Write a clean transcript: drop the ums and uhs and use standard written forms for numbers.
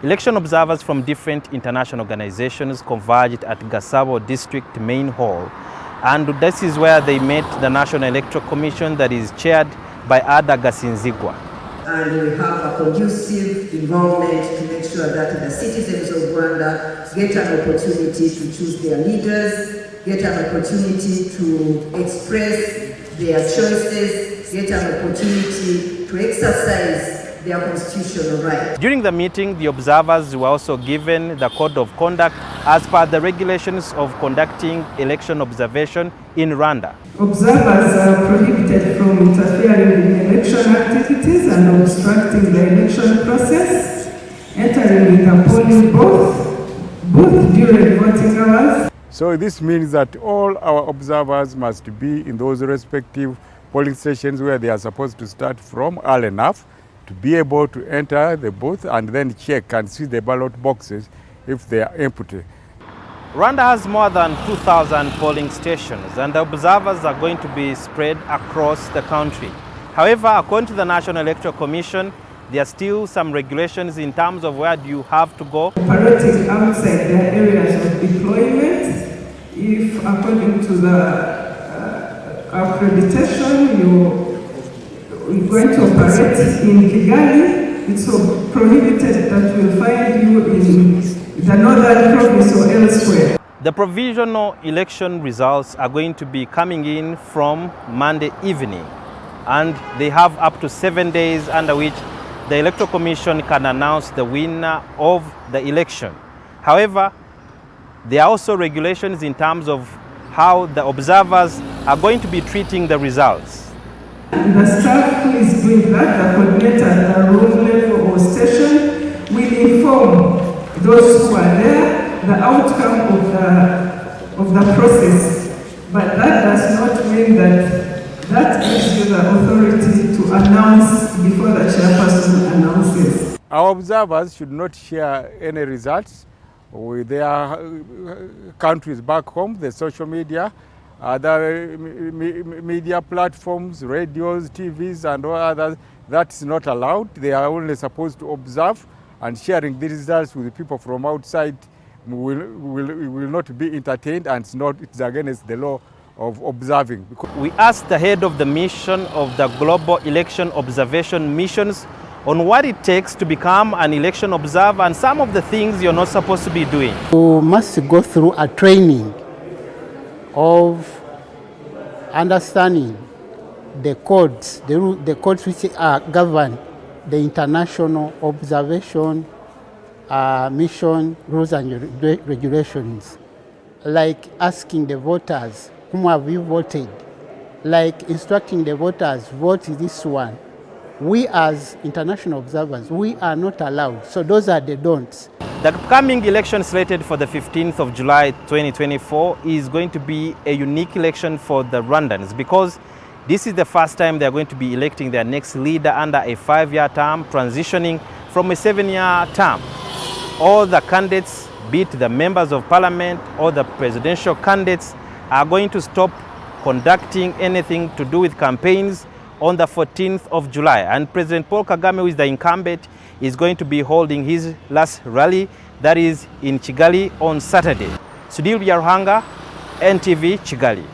election observers from different international organizations converged at Gasabo District Main Hall, and this is where they met the National Electoral Commission that is chaired by Ada Gasinzigwa. And we have a conducive environment to make sure that the citizens of Rwanda get an opportunity to choose their leaders, get an opportunity to express their choices, get an opportunity to exercise their constitutional rights. During the meeting, the observers were also given the code of conduct as per the regulations of conducting election observation in Rwanda. Observers are prohibited from interfering in election activities and obstructing the election process, entering in the polling booth during voting hours. So this means that all our observers must be in those respective polling stations where they are supposed to start from early enough to be able to enter the booth and then check and see the ballot boxes if they are empty. Rwanda has more than 2,000 polling stations, and the observers are going to be spread across the country. However, according to the National Electoral Commission, there are still some regulations in terms of where do you have to go. Operating outside their areas of deployment, if according to the accreditation you're going to operate in Kigali, it's so prohibited that we'll find you in the northern province or elsewhere. The provisional election results are going to be coming in from Monday evening, and they have up to 7 days under which the Electoral Commission can announce the winner of the election. However, there are also regulations in terms of how the observers are going to be treating the results. The staff who is doing that, the coordinator at the room level or station, will inform those who are there the outcome of the process. But that does not mean that gives you the authority to announce before the chairperson announces. Our observers should not share any results with their countries back home, the social media, other media platforms, radios, TVs, and all others. That's not allowed. They are only supposed to observe, and sharing the results with people from outside will not be entertained, and it's against the law of observing. We asked the head of the mission of the Global Election Observation Missions on what it takes to become an election observer and some of the things you're not supposed to be doing. You must go through a training of understanding the codes, the codes which govern the international observation mission rules and regulations, like asking the voters, whom have you voted? Like instructing the voters, vote this one. We as international observers, we are not allowed. So those are the don'ts. The upcoming election slated for the 15th of July 2024 is going to be a unique election for the Rwandans because this is the first time they are going to be electing their next leader under a 5-year term, transitioning from a 7-year term. All the candidates, be it the members of parliament or the presidential candidates, are going to stop conducting anything to do with campaigns on the 14th of July. And President Paul Kagame, who is the incumbent, is going to be holding his last rally, that is in Kigali, on Saturday. Sudhir Byaruhanga, NTV, Kigali.